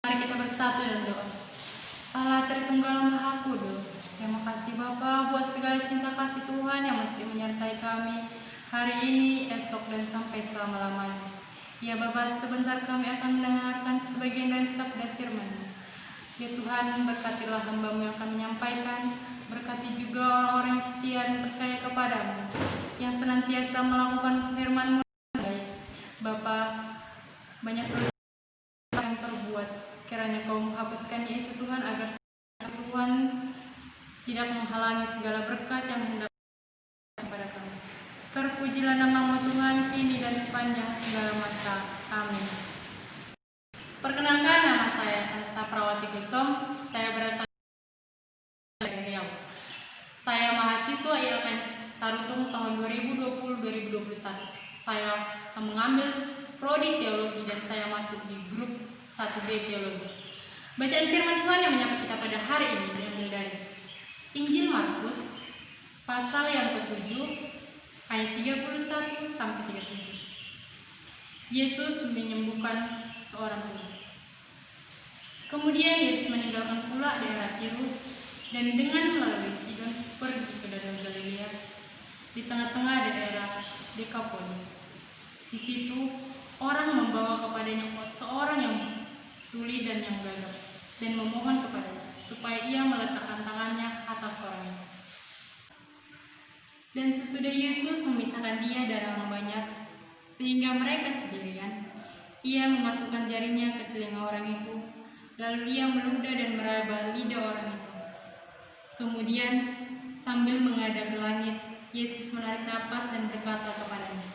Mari kita bersatu dan doa. Allah Tritunggal Maha Kudus, terima kasih Bapa buat segala cinta kasih Tuhan yang mesti menyertai kami hari ini, esok, dan sampai selama-lamanya. Ya Bapa, sebentar kami akan mendengarkan sebagian dari sabda firman-Mu. Ya Tuhan, berkatilah hamba-Mu yang akan menyampaikan, berkati juga orang-orang yang setia dan percaya kepadamu, yang senantiasa melakukan firman-Mu dengan baik. Bapa, banyak dosa yang terbuat, kiranya Kau menghapuskannya itu Tuhan, agar Tuhan tidak menghalangi segala berkat yang hendak kepada kami. Terpujilah nama-Mu Tuhan, kini dan sepanjang segala masa. Amin. Perkenalkan, nama saya Elsa Prawati Gultom. Saya berasal dari Riau. Saya mahasiswa ILKM Tarutung tahun 2020-2021. Saya mengambil prodi teologi dan saya masuk di grup 1B teologi. Bacaan firman Tuhan yang menyapa kita pada hari ini diambil dari Injil Markus pasal yang ke-7 ayat 31 sampai 37. Yesus menyembuhkan seorang tuli. Kemudian Yesus meninggalkan pula daerah Tirus dan dengan melalui Sidon pergi ke Danau Galilea di tengah-tengah daerah Dekapolis. Di situ orang membawa kepadanya seorang yang tuli dan yang gagap dan memohon kepadanya supaya ia meletakkan tangannya atas orangnya. Dan sesudah Yesus memisahkan dia dari orang banyak sehingga mereka sendirian, ia memasukkan jarinya ke telinga orang itu, lalu ia meludah dan meraba lidah orang itu. Kemudian sambil menghadap ke langit, Yesus menarik napas dan berkata kepadanya,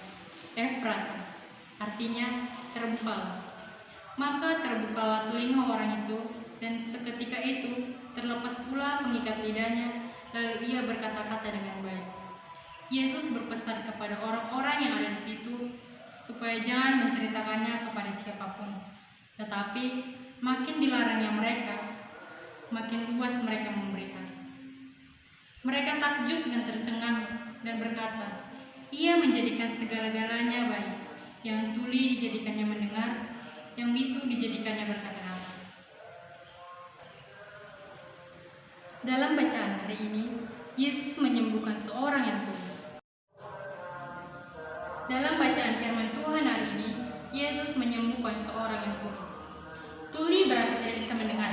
"Efrata," artinya terbukalah. Maka terbukalah telinga orang itu, dan seketika itu terlepas pula pengikat lidahnya, lalu ia berkata-kata dengan baik. Yesus berpesan kepada orang-orang yang ada di situ supaya jangan menceritakannya kepada siapapun. Tetapi makin dilarangnya mereka, makin luas mereka memberitakan. Mereka takjub dan tercengang dan berkata, "Ia menjadikan segala-galanya baik. Yang tuli dijadikannya mendengar, yang bisu dijadikannya berkata-kata." Dalam bacaan hari ini, Yesus menyembuhkan seorang yang tuli. Dalam bacaan firman Tuhan hari ini, Yesus menyembuhkan seorang yang tuli. Tuli berarti tidak bisa mendengar.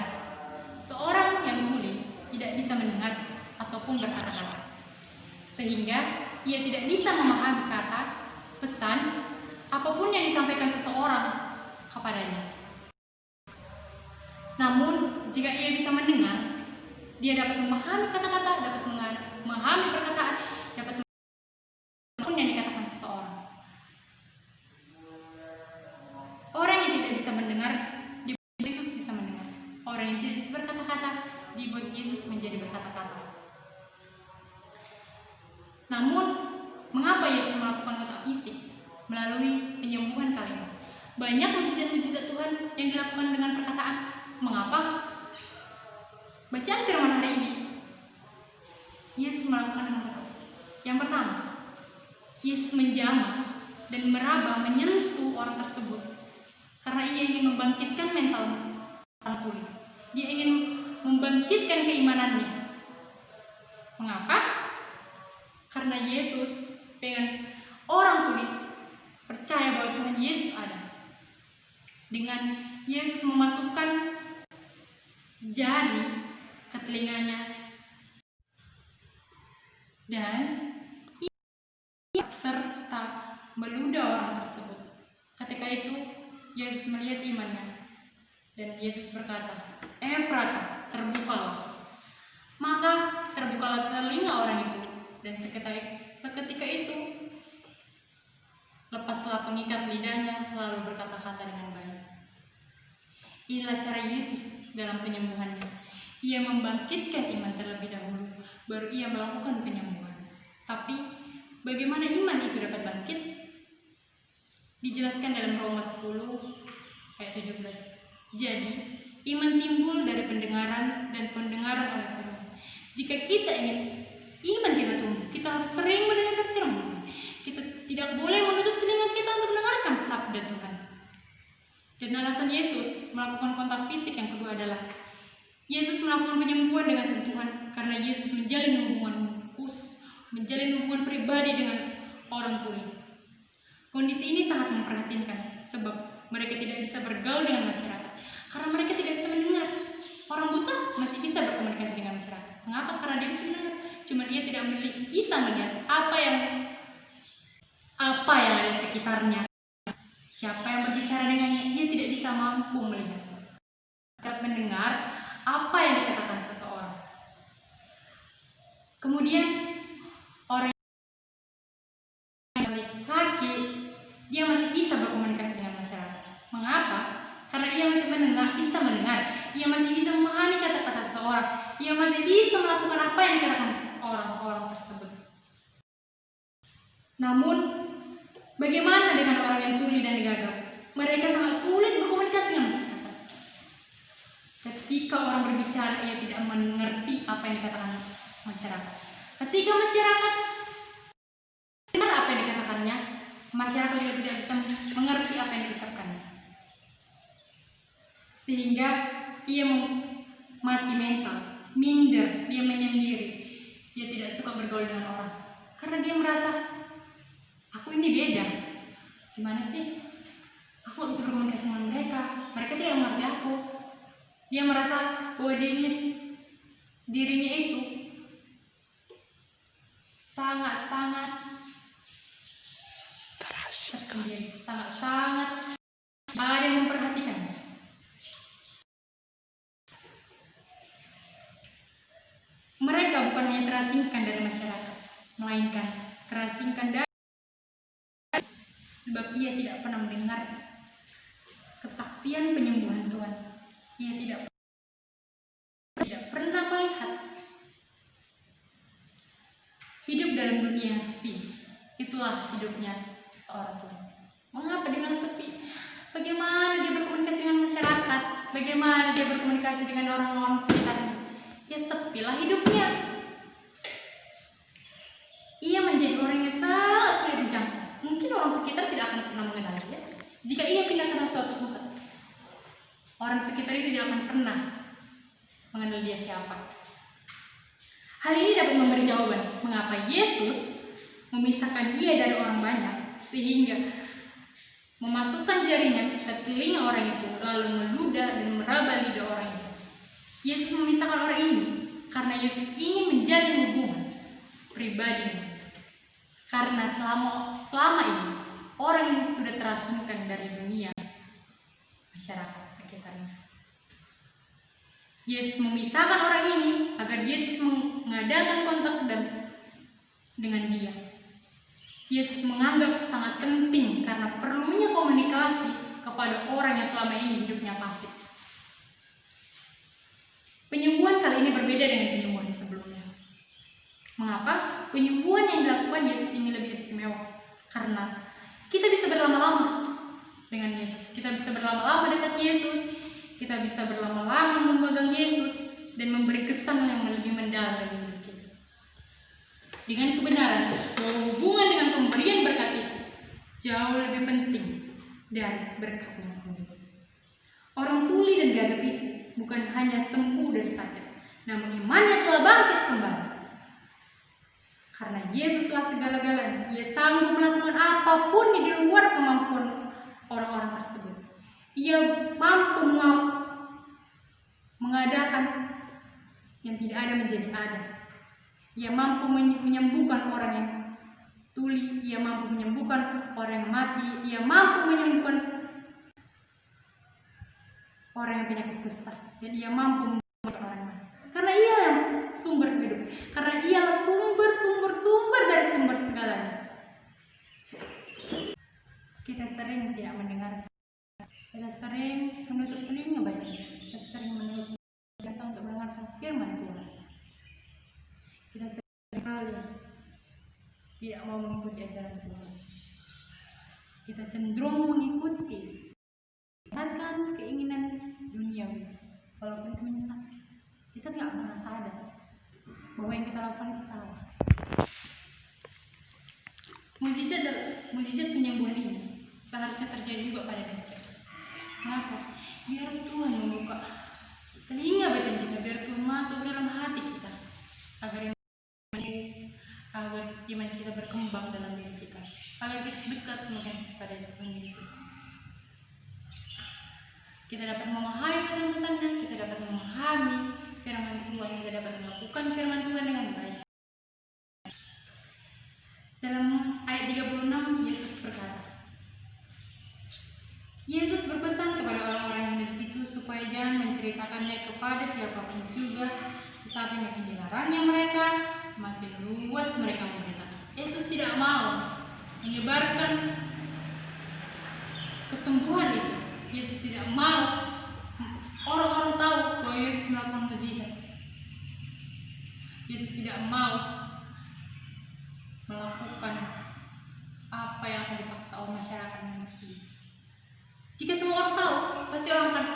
Seorang yang tuli tidak bisa mendengar ataupun berkata-kata, sehingga ia tidak bisa memahami kata, pesan, apapun yang disampaikan seseorang kepadanya. Namun, jika ia bisa mendengar, dia dapat memahami kata-kata, dapat memahami perkataan, dapat memahami apapun yang dikatakan seseorang. Orang yang tidak bisa mendengar, dibuat Yesus bisa mendengar. Orang yang tidak bisa berkata-kata, dibuat Yesus menjadi berkata-kata. Namun, mengapa Yesus melakukan kontak fisik melalui penyembuhan kalimat? Banyak mujizat-mujizat Tuhan yang dilakukan dengan perkataan. Mengapa? Bacaan firman hari ini, Yesus melakukan dengan kontak fisik. Yang pertama, Yesus menjamah dan meraba menyentuh orang tersebut karena ia ingin membangkitkan mental orang tuli. Dia ingin membangkitkan keimanannya. Mengapa? Karena Yesus pengen orang tuli percaya bahwa Tuhan Yesus ada. Dengan Yesus memasukkan jari ke telinganya dan ia serta meludah orang tersebut. Ketika itu Yesus melihat imannya dan Yesus berkata, "Efrata," terbukalah. Maka terbukalah telinga orang itu, dan seketika itu lepaslah pengikat lidahnya, lalu berkata-kata dengan baik. Inilah cara Yesus dalam penyembuhannya. Ia membangkitkan iman terlebih dahulu, baru ia melakukan penyembuhan. Tapi bagaimana iman itu dapat bangkit? Dijelaskan dalam Roma 10 ayat 17. Jadi, iman timbul dari pendengaran dan pendengaran oleh firman. Jika kita ingin iman kita tumbuh, kita harus sering mendengarkan firman. Kita tidak boleh menutup telinga kita untuk mendengarkan sabda Tuhan. Dan alasan Yesus melakukan kontak fisik Yesus melakukan penyembuhan dengan sentuhan karena Yesus menjalin hubungan khusus, menjalin hubungan pribadi dengan orang tuli. Kondisi ini sangat memprihatinkan sebab mereka tidak bisa bergaul dengan masyarakat karena mereka tidak bisa mendengar. Orang buta masih bisa berkomunikasi dengan masyarakat. Mengapa? Karena dia bisa mendengar. Cuma dia tidak bisa melihat apa yang ada di sekitarnya. Siapa yang berbicara dengannya, dia tidak bisa mampu melihat. Dapat mendengar apa yang dikatakan seseorang. Kemudian orang yang memiliki kaki, dia masih bisa berkomunikasi dengan masyarakat. Mengapa? Karena ia masih bisa mendengar, ia masih bisa memahami kata-kata seseorang, ia masih bisa melakukan apa yang dikatakan orang-orang tersebut. Namun, bagaimana dengan orang yang tuli dan gagap? Mereka sangat sulit berkomunikasi dengan masyarakat. Ketika orang berbicara, ia tidak mengerti apa yang dikatakan masyarakat. Ketika masyarakat dengar apa yang dikatakannya, masyarakat juga tidak bisa mengerti apa yang diucapkannya. Sehingga ia mati mental, minder, dia menyendiri. Dia tidak suka bergaul dengan orang. Karena dia merasa, aku ini beda. Gimana sih? Aku gak bisa berkomunikasi dengan mereka. Mereka tidak mengerti aku. Dia merasa bahwa dirinya itu sangat-sangat tersendiri, sangat-sangat tidak ada yang memperhatikan. Mereka bukan hanya terasingkan dari masyarakat, melainkan terasingkan dari sebab ia tidak pernah mendengar kesaksian penyembuhan Tuhan. Ia tidak pernah melihat hidup dalam dunia yang sepi. Itulah hidupnya seorang Tuhan. Mengapa dibilang sepi? Bagaimana dia berkomunikasi dengan masyarakat? Bagaimana dia berkomunikasi dengan orang-orang sekitarnya? Ya sepilah hidupnya. Ia menjadi orang yang sangat sulit dijangkau. Mungkin orang sekitar tidak akan pernah mengenal dia. Jika ia pindah ke suatu tempat, orang sekitar itu tidak akan pernah mengenal dia siapa. Hal ini dapat memberi jawaban mengapa Yesus memisahkan dia dari orang banyak sehingga memasukkan jarinya ke telinga orang itu lalu meludah dan meraba lidah orang itu. Yesus memisahkan orang ini karena Yesus ingin menjalin hubungan pribadi. Karena selama ini orang ini sudah terasingkan dari dunia masyarakat sekitarnya. Yesus memisahkan orang ini agar Yesus mengadakan kontak dengan dia. Yesus menganggap sangat penting karena perlunya komunikasi kepada orang yang selama ini hidupnya pasif. Penyembuhan kali ini berbeda dengan penyembuhan sebelumnya. Mengapa? Penyembuhan yang dilakukan Yesus ini lebih istimewa. Karena kita bisa berlama-lama dengan Yesus. Kita bisa berlama-lama dekat Yesus. Kita bisa berlama-lama memegang Yesus dan memberi kesan yang lebih mendalam dari diri kita. Dengan kebenaran bahwa hubungan dengan pemberian berkat itu jauh lebih penting dari berkatnya sendiri. Orang tuli dan gagap itu bukan hanya sembuh dari sakit, namun imannya telah bangkit kembali. Karena Yesuslah segala-galanya, Ia sanggup melakukan apapun di luar kemampuan orang-orang tersebut. Ia mampu mengadakan yang tidak ada menjadi ada. Ia mampu menyembuhkan orang yang tuli, Ia mampu menyembuhkan orang yang mati, Ia mampu menyembuhkan orang yang penyakit kusta, dan Ia mampu menyembuhkan orang mati. Karena Ia yang sumber hidup, karena Ialah sumber dari sumber segalanya. Kita sering tidak mendengar, kita sering menutup telinga baca, kita sering menutup mata untuk mendengarkan firman Tuhan. Kita sering kali tidak mau mengikuti ajaran Tuhan. Kita cenderung mengikuti keinginan duniawi, walaupun itu menyesatkan. Kita tidak pernah sadar bahwa yang kita lakukan itu salah. Mukjizat penyembuhan ini seharusnya terjadi juga pada diri kita. Kenapa? Biar Tuhan membuka telinga batin kita, biar Tuhan masuk dalam hati kita, agar iman kita berkembang dalam diri kita, agar kita dekat semakin kepada Tuhan Yesus. Kita dapat memahami pesan-pesannya, kita dapat memahami firman Tuhan, kita dapat melakukan firman Tuhan dengan baik. Dalam ayat 36 Yesus berkata, Yesus berpesan kepada orang-orang yang di situ supaya jangan menceritakannya kepada siapapun juga, tetapi makin dilarangnya mereka, makin luas mereka memberitakan. Yesus tidak mau menyebarkan kesembuhan itu. Yesus tidak mau orang-orang tahu bahwa Yesus melakukan mukjizat. Yesus tidak mau melakukan apa yang akan dipaksa oleh masyarakat mengerti. Jika semua orang tahu, pasti orang akan,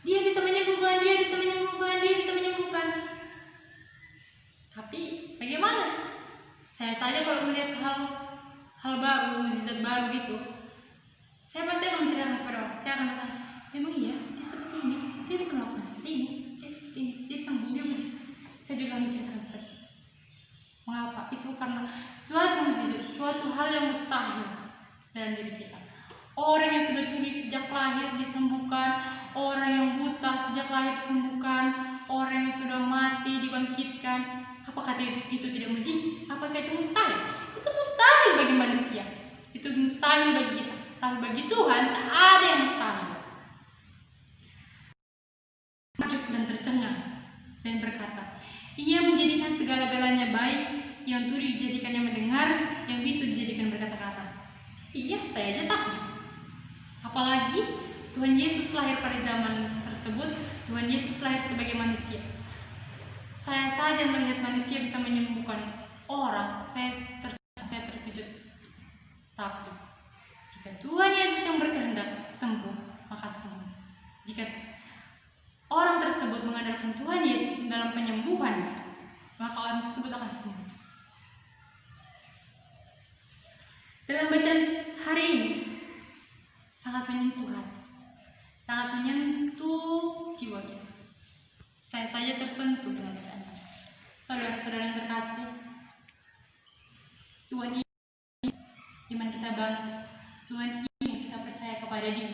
dia bisa menyembuhkan, dia bisa menyembuhkan, dia bisa menyembuhkan. Tapi bagaimana? Saya saja kalau melihat hal baru, mukjizat baru gitu, saya pasti akan menceritakan kepada orang. Saya akan bertanya, memang iya, dia seperti ini, dia bisa melakukan seperti ini, dia seperti ini, dia sembuh, dia mukjizat. Saya juga menceritakan seperti itu. Mengapa? Itu karena suatu mukjizat, suatu hal yang mustahil dalam diri kita. Orang yang sudah tuli sejak lahir disembuhkan, orang yang buta sejak lahir disembuhkan, orang yang sudah mati dibangkitkan. Apakah itu tidak mujizat? Apakah itu mustahil? Itu mustahil bagi manusia, itu mustahil bagi kita. Tapi bagi Tuhan tak ada yang mustahil. Takjub dan tercengang dan berkata, Ia menjadikan segala-galanya baik, yang tuli dijadikannya mendengar, yang bisu dijadikan berkata-kata. Iya, saya aja takjub. Apalagi Tuhan Yesus lahir pada zaman tersebut, Tuhan Yesus lahir sebagai manusia. Saya saja melihat manusia bisa menyembuhkan orang, saya terkejut. Tapi jika Tuhan Yesus yang berkehendak sembuh, maka sembuh. Jika orang tersebut mengandalkan Tuhan Yesus dalam penyembuhan, maka orang tersebut akan sembuh. Dalam bacaan hari ini sangat menyentuh hati, sangat menyentuh jiwa kita. Saya saja tersentuh dengan bacaan. Saudara-saudara yang terkasih, Tuhan ingin iman kita bangkit. Tuhan ingin kita percaya kepada Dia.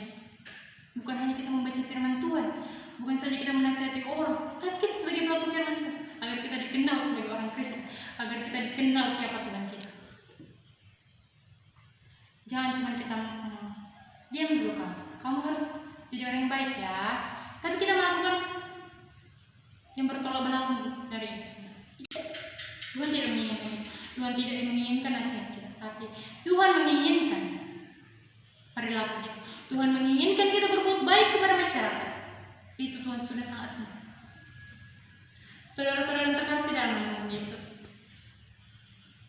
Bukan hanya kita membaca firman Tuhan, bukan saja kita menasihati orang, tapi kita sebagai pelaku firman Tuhan, agar kita dikenal sebagai orang Kristen, agar kita dikenal siapa Tuhan kita. Jangan cuma kita diam dulu, kamu harus jadi orang yang baik ya, tapi kita melakukan yang bertolak belakang dari itu semua. Tuhan tidak menginginkan, Tuhan tidak menginginkan nasihat kita, tapi Tuhan menginginkan perilaku kita. Tuhan menginginkan kita berbuat baik kepada masyarakat. Itu Tuhan sudah sangat senang. Saudara-saudara yang terkasih dalam nama Yesus,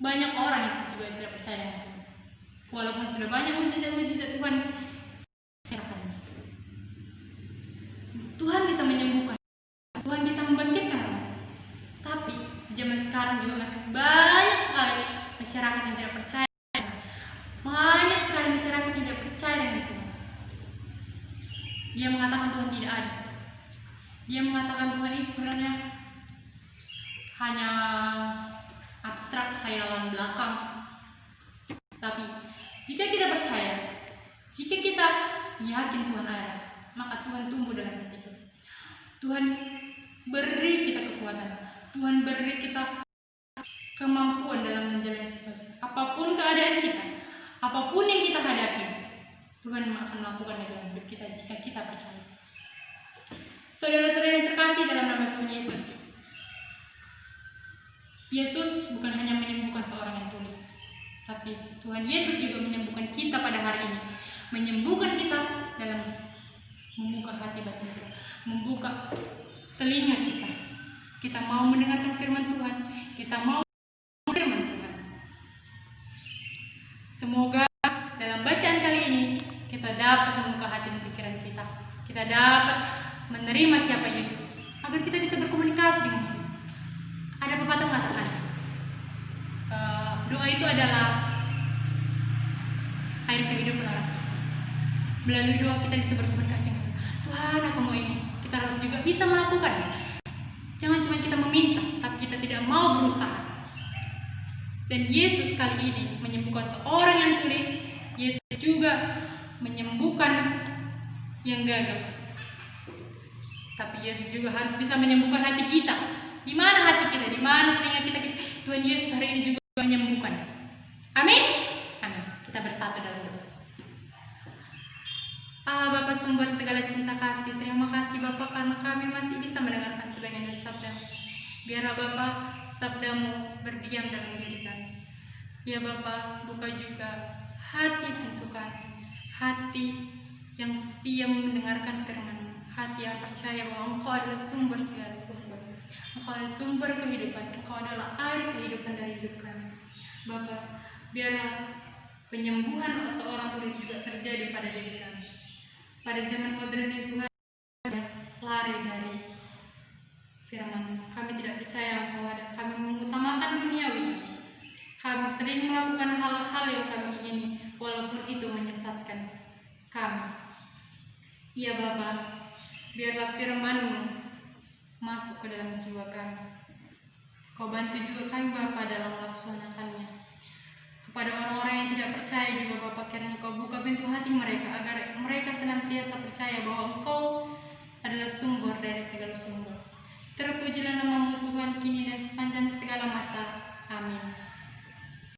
banyak orang yang juga tidak percaya dengan Tuhan. Walaupun sudah banyak mukjizat-mukjizat Tuhan, Tuhan bisa menyembuhkan, Tuhan bisa membangkitkan orang. Tapi zaman sekarang juga masih banyak sekali masyarakat yang tidak percaya. Banyak sekali masyarakat yang tidak percaya dengan Tuhan. Dia mengatakan Tuhan tidak ada. Dia mengatakan Tuhan itu sebenarnya hanya abstrak, khayalan belakang. Tapi jika kita percaya, jika kita yakin Tuhan ada, maka Tuhan tumbuh dalam hati kita. Tuhan beri kita kekuatan. Tuhan beri kita kemampuan dalam menjalani situasi. Apapun keadaan kita, apapun yang kita hadapi, Tuhan akan melakukannya dalam hidup kita jika kita percaya. Saudara-saudara yang terkasih dalam nama Tuhan Yesus, Yesus bukan hanya menyembuhkan seorang yang tuli, tapi Tuhan Yesus juga menyembuhkan kita pada hari ini, menyembuhkan kita dalam membuka hati batin kita, membuka telinga kita. Kita mau mendengarkan firman Tuhan, kita mau firman Tuhan. Semoga dalam bacaan kali ini kita dapat membuka hati dan pikiran kita. Kita dapat menerima siapa Yesus, agar kita bisa berkomunikasi dengan Yesus. Ada pepatah mengatakan, doa itu adalah air kehidupan orang Kristen. Melalui doa kita bisa berkomunikasi dengan Tuhan. Tuhan, aku mau ini. Kita harus juga juga bisa melakukan. Jangan cuma kita meminta, tapi kita tidak mau berusaha. Dan Yesus kali ini menyembuhkan seorang yang tuli. Yesus juga menyembuhkan yang gagal. Tapi Yesus juga harus bisa menyembuhkan hati kita. Di mana hati kita? Di mana telinga kita? Tuhan Yesus hari ini juga menyembuhkan. Amin. Amin. Kita bersatu dalam doa. Allah Bapa sumber segala cinta kasih, terima kasih Bapa karena kami masih bisa mendengarkan sebagian dari sabda-Mu. Biarlah Bapa sabda-Mu berdiam dalam diri kami. Ya Bapa, buka juga hati untuk kami, hati yang setia mendengarkan firman-Mu, hati yang percaya bahwa Engkau adalah sumber segala sumber. Engkau adalah sumber kehidupan, Engkau adalah air kehidupan dari hidup kami. Bapa, biarlah penyembuhan seorang tuli juga terjadi pada diri kami. Pada zaman modern ini Tuhan, lari dari firman. Kami tidak percaya Engkau ada. Kami mengutamakan duniawi. Kami sering melakukan hal-hal yang kami ingini, walaupun itu menyesatkan kami. Ya Bapa, biarlah firman-Mu masuk ke dalam jiwa kami. Kau bantu juga kami Bapa dalam melaksanakannya. Kepada orang-orang yang tidak percaya juga Bapa, kiranya Engkau buka pintu hati mereka agar mereka senantiasa percaya bahwa Engkau adalah sumber dari segala sumber. Terpujilah nama-Mu Tuhan kini dan sepanjang segala masa. Amin.